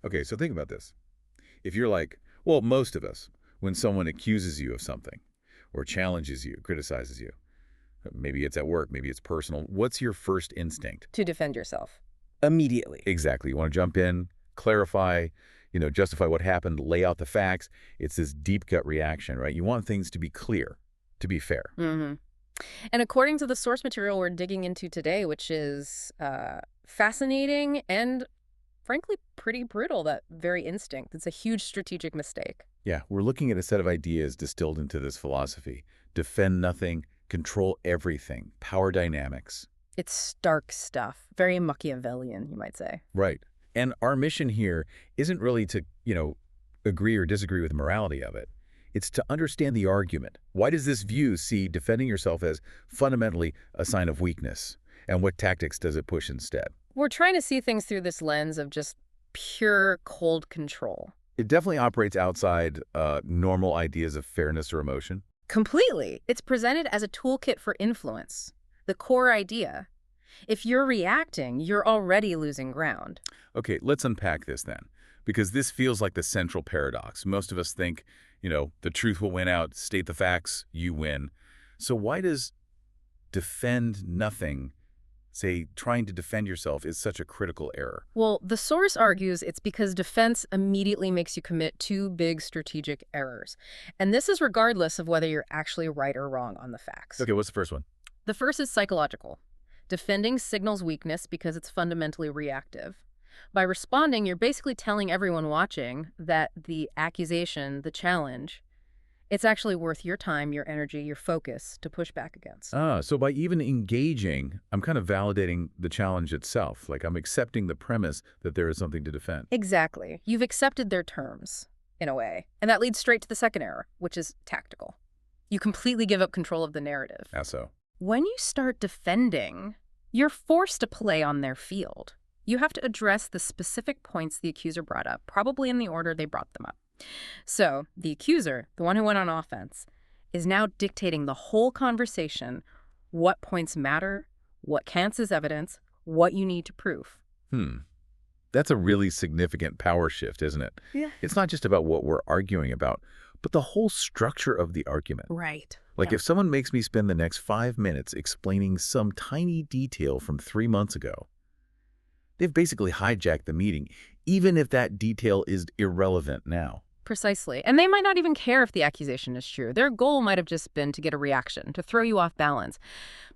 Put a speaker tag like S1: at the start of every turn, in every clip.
S1: Okay, so think about this. If you're like, well, most of us, when someone accuses you of something or challenges you, criticizes you, maybe it's at work, maybe it's personal, what's your first instinct?
S2: To defend yourself. Immediately.
S1: Exactly. You want to jump in, clarify, justify what happened, lay out the facts. It's this deep gut reaction, right? You want things to be clear, to be fair.
S2: Mm-hmm. And according to the source material we're digging into today, which is fascinating and frankly pretty brutal, that very instinct, it's a huge strategic mistake.
S1: Yeah, we're looking at a set of ideas distilled into this philosophy. Defend nothing, control everything, power dynamics.
S2: It's stark stuff, very Machiavellian, you might say.
S1: Right. And our mission here isn't really to, agree or disagree with the morality of it. It's to understand the argument. Why does this view see defending yourself as fundamentally a sign of weakness? And what tactics does it push instead?
S2: We're trying to see things through this lens of just pure cold control.
S1: It definitely operates outside normal ideas of fairness or emotion.
S2: Completely. It's presented as a toolkit for influence. The core idea. If you're reacting, you're already losing ground.
S1: Okay, let's unpack this then, because this feels like the central paradox. Most of us think, the truth will win out, state the facts, you win. So why does defend nothing, say, trying to defend yourself, is such a critical error?
S2: Well, the source argues it's because defense immediately makes you commit two big strategic errors. And this is regardless of whether you're actually right or wrong on the facts.
S1: Okay, what's the first one?
S2: The first is psychological. Defending signals weakness because it's fundamentally reactive. By responding, you're basically telling everyone watching that the accusation, the challenge, it's actually worth your time, your energy, your focus to push back against.
S1: So by even engaging, I'm kind of validating the challenge itself. Like I'm accepting the premise that there is something to defend.
S2: Exactly. You've accepted their terms, in a way. And that leads straight to the second error, which is tactical. You completely give up control of the narrative.
S1: How so?
S2: When you start defending, you're forced to play on their field. You have to address the specific points the accuser brought up, probably in the order they brought them up. So the accuser, the one who went on offense, is now dictating the whole conversation, what points matter, what counts as evidence, what you need to prove.
S1: That's a really significant power shift, isn't it?
S2: Yeah.
S1: It's not just about what we're arguing about, but the whole structure of the argument.
S2: Right.
S1: Like
S2: Yeah.
S1: if someone makes me spend the next 5 minutes explaining some tiny detail from 3 months ago, they've basically hijacked the meeting, even if that detail is irrelevant now.
S2: Precisely. And they might not even care if the accusation is true. Their goal might have just been to get a reaction, to throw you off balance.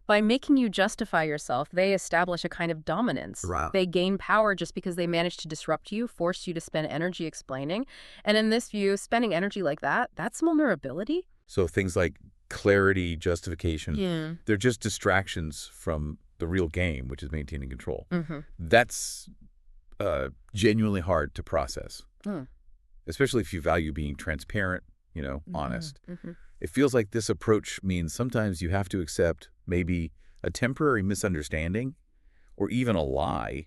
S2: By making you justify yourself, they establish a kind of dominance.
S1: Right.
S2: They gain power just because they managed to disrupt you, force you to spend energy explaining. And in this view, spending energy like that, that's vulnerability.
S1: So things like clarity, justification, they're just distractions from the real game, which is maintaining control. That's genuinely hard to process, especially if you value being transparent, honest. It feels like this approach means sometimes you have to accept maybe a temporary misunderstanding or even a lie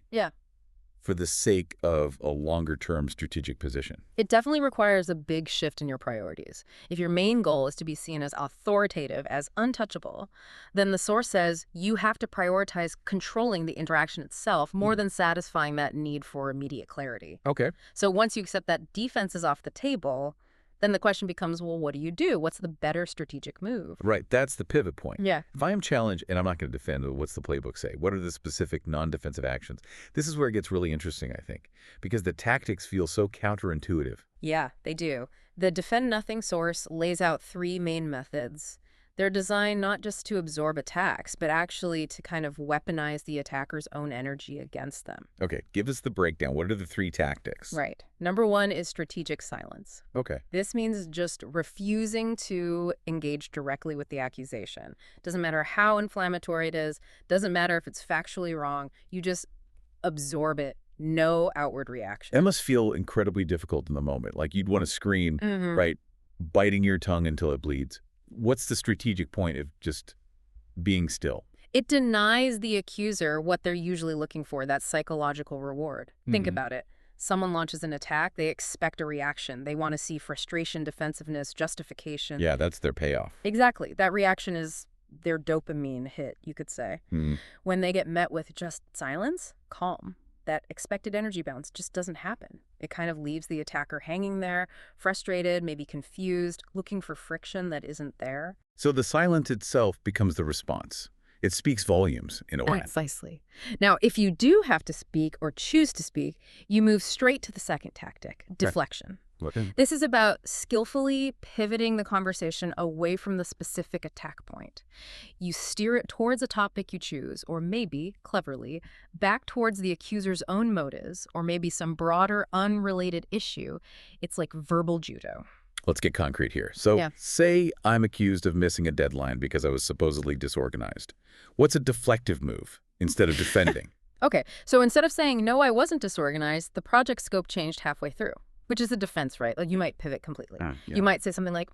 S1: for the sake of a longer-term strategic position.
S2: It definitely requires a big shift in your priorities. If your main goal is to be seen as authoritative, as untouchable, then the source says you have to prioritize controlling the interaction itself more than satisfying that need for immediate clarity.
S1: Okay.
S2: So once you accept that defense is off the table, then the question becomes, well, what do you do? What's the better strategic move?
S1: Right. That's the pivot point.
S2: Yeah.
S1: If I am challenged, and I'm not going to defend, what's the playbook say? What are the specific non-defensive actions? This is where it gets really interesting, I think, because the tactics feel so counterintuitive.
S2: Yeah, they do. The defend nothing source lays out 3 main methods. They're designed not just to absorb attacks, but actually to kind of weaponize the attacker's own energy against them.
S1: Okay, give us the breakdown. What are the 3 tactics?
S2: Right. Number 1 is strategic silence.
S1: Okay.
S2: This means just refusing to engage directly with the accusation. Doesn't matter how inflammatory it is, doesn't matter if it's factually wrong, you just absorb it. No outward reaction.
S1: That must feel incredibly difficult in the moment. Like you'd want to scream, right, biting your tongue until it bleeds. What's the strategic point of just being still?
S2: It denies the accuser what they're usually looking for, that psychological reward. Think about it. Someone launches an attack, they expect a reaction. They want to see frustration, defensiveness, justification.
S1: Yeah, that's their payoff.
S2: Exactly. That reaction is their dopamine hit, you could say. When they get met with just silence, calm, that expected energy bounce just doesn't happen. It kind of leaves the attacker hanging there, frustrated, maybe confused, looking for friction that isn't there.
S1: So the silence itself becomes the response. It speaks volumes, in a way.
S2: Precisely. Now, if you do have to speak or choose to speak, you move straight to the second tactic, deflection. This is about skillfully pivoting the conversation away from the specific attack point. You steer it towards a topic you choose, or maybe, cleverly, back towards the accuser's own motives, or maybe some broader, unrelated issue. It's like verbal judo.
S1: Let's get concrete here. So say I'm accused of missing a deadline because I was supposedly disorganized. What's a deflective move instead of defending?
S2: Okay, so instead of saying, no, I wasn't disorganized, the project scope changed halfway through, which is a defense, right? Like you might pivot completely. You might say something like,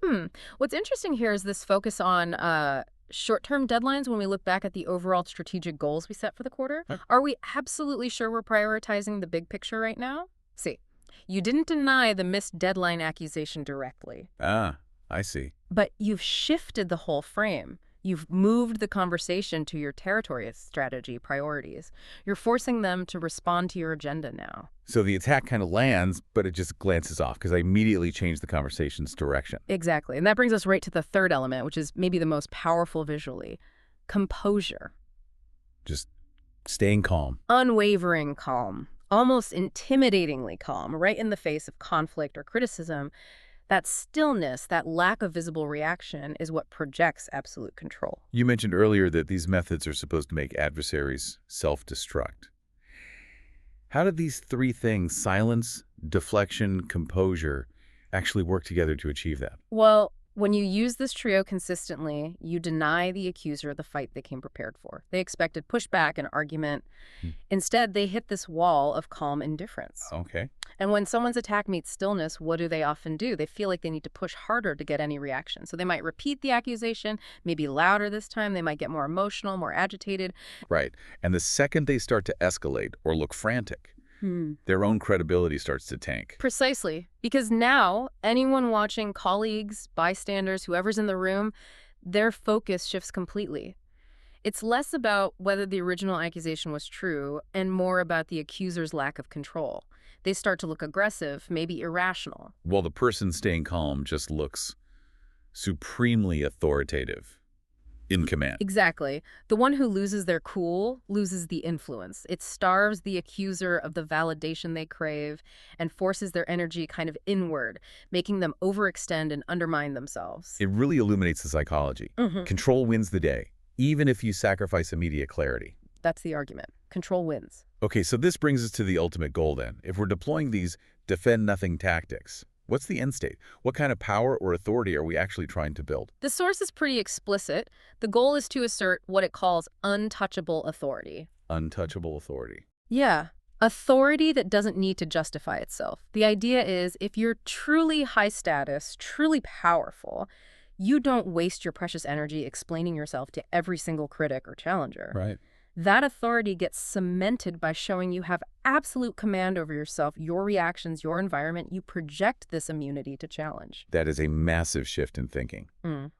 S2: what's interesting here is this focus on short-term deadlines when we look back at the overall strategic goals we set for the quarter. Are we absolutely sure we're prioritizing the big picture right now? See. You didn't deny the missed deadline accusation directly.
S1: I see.
S2: But you've shifted the whole frame. You've moved the conversation to your territory strategy priorities. You're forcing them to respond to your agenda now.
S1: So the attack kind of lands, but it just glances off because I immediately changed the conversation's direction.
S2: Exactly. And that brings us right to the third element, which is maybe the most powerful visually. Composure.
S1: Just staying calm.
S2: Unwavering calm. Almost intimidatingly calm, right in the face of conflict or criticism. That stillness, that lack of visible reaction is what projects absolute control.
S1: You mentioned earlier that these methods are supposed to make adversaries self-destruct. How do these three things, silence, deflection, composure, actually work together to achieve that?
S2: Well, when you use this trio consistently, you deny the accuser the fight they came prepared for. They expected pushback and argument. Instead, they hit this wall of calm indifference.
S1: Okay.
S2: And when someone's attack meets stillness, what do they often do? They feel like they need to push harder to get any reaction. So they might repeat the accusation, maybe louder this time. They might get more emotional, more agitated.
S1: Right. And the second they start to escalate or look frantic, their own credibility starts to tank.
S2: Precisely. Because now, anyone watching, colleagues, bystanders, whoever's in the room, their focus shifts completely. It's less about whether the original accusation was true and more about the accuser's lack of control. They start to look aggressive, maybe irrational.
S1: While the person staying calm just looks supremely authoritative. In command.
S2: Exactly. The one who loses their cool loses the influence. It starves the accuser of the validation they crave and forces their energy kind of inward, making them overextend and undermine themselves.
S1: It really illuminates the psychology. Control wins the day, even if you sacrifice immediate clarity.
S2: That's the argument. Control wins.
S1: Okay, so this brings us to the ultimate goal then. If we're deploying these defend-nothing tactics, what's the end state? What kind of power or authority are we actually trying to build?
S2: The source is pretty explicit. The goal is to assert what it calls untouchable authority.
S1: Untouchable authority.
S2: Yeah. Authority that doesn't need to justify itself. The idea is if you're truly high status, truly powerful, you don't waste your precious energy explaining yourself to every single critic or challenger.
S1: Right.
S2: That authority gets cemented by showing you have absolute command over yourself, your reactions, your environment. You project this immunity to challenge.
S1: That is a massive shift in thinking.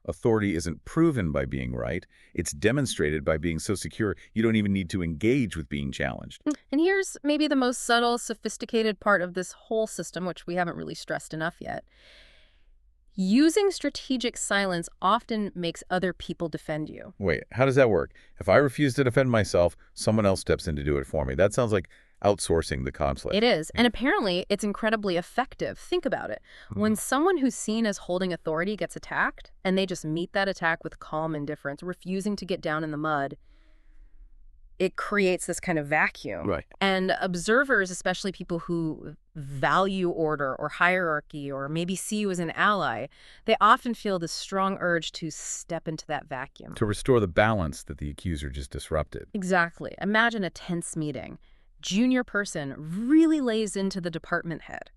S1: Authority isn't proven by being right. It's demonstrated by being so secure you don't even need to engage with being challenged.
S2: And here's maybe the most subtle, sophisticated part of this whole system, which we haven't really stressed enough yet. Using strategic silence often makes other people defend you.
S1: Wait, how does that work? If I refuse to defend myself, someone else steps in to do it for me. That sounds like outsourcing the conflict.
S2: It is. And apparently, it's incredibly effective. Think about it. When someone who's seen as holding authority gets attacked, and they just meet that attack with calm indifference, refusing to get down in the mud, it creates this kind of vacuum.
S1: Right.
S2: And observers, especially people who value order or hierarchy or maybe see you as an ally, they often feel this strong urge to step into that vacuum.
S1: To restore the balance that the accuser just disrupted.
S2: Exactly. Imagine a tense meeting. Junior person really lays into the department head.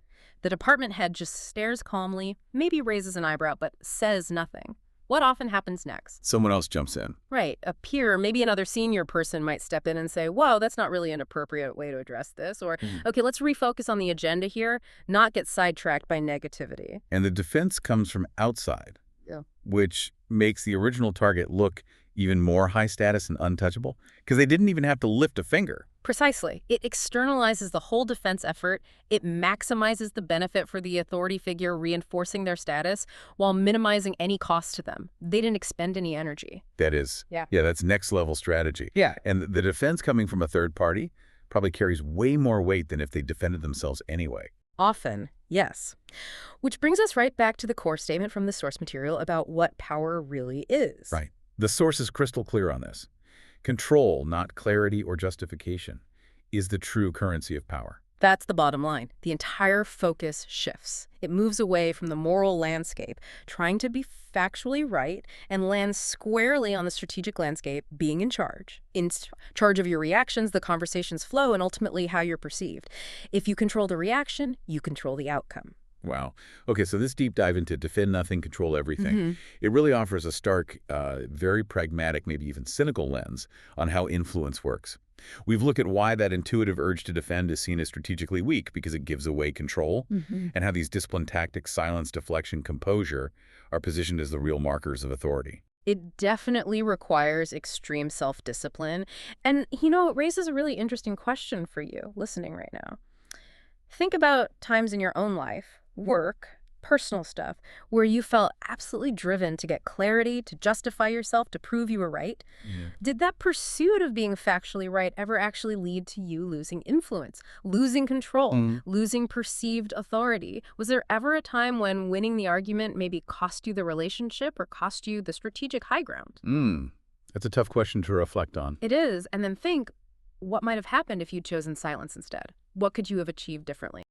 S2: The department head just stares calmly, maybe raises an eyebrow, but says nothing. What often happens next?
S1: Someone else jumps in.
S2: Right. A peer, maybe another senior person might step in and say, whoa, that's not really an appropriate way to address this. Or, okay, let's refocus on the agenda here, not get sidetracked by negativity.
S1: And the defense comes from outside, which makes the original target look even more high status and untouchable, because they didn't even have to lift a finger.
S2: Precisely. It externalizes the whole defense effort. It maximizes the benefit for the authority figure, reinforcing their status while minimizing any cost to them. They didn't expend any energy.
S1: That is.
S2: Yeah.
S1: Yeah, that's next level strategy.
S2: Yeah.
S1: And the defense coming from a third party probably carries way more weight than if they defended themselves anyway.
S2: Often, yes. Which brings us right back to the core statement from the source material about what power really is.
S1: Right. The source is crystal clear on this. Control, not clarity or justification, is the true currency of power.
S2: That's the bottom line. The entire focus shifts. It moves away from the moral landscape, trying to be factually right, and lands squarely on the strategic landscape, being in charge of your reactions, the conversation's flow, and ultimately how you're perceived. If you control the reaction, you control the outcome.
S1: Wow. Okay, so this deep dive into defend nothing, control everything, it really offers a stark, very pragmatic, maybe even cynical lens on how influence works. We've looked at why that intuitive urge to defend is seen as strategically weak because it gives away control, and how these discipline tactics, silence, deflection, composure, are positioned as the real markers of authority.
S2: It definitely requires extreme self-discipline. And, it raises a really interesting question for you listening right now. Think about times in your own life, work, personal stuff, where you felt absolutely driven to get clarity, to justify yourself, to prove you were right.
S1: Yeah.
S2: Did that pursuit of being factually right ever actually lead to you losing influence, losing control, losing perceived authority? Was there ever a time when winning the argument maybe cost you the relationship or cost you the strategic high ground?
S1: That's a tough question to reflect on.
S2: It is. And then think, what might have happened if you'd chosen silence instead? What could you have achieved differently?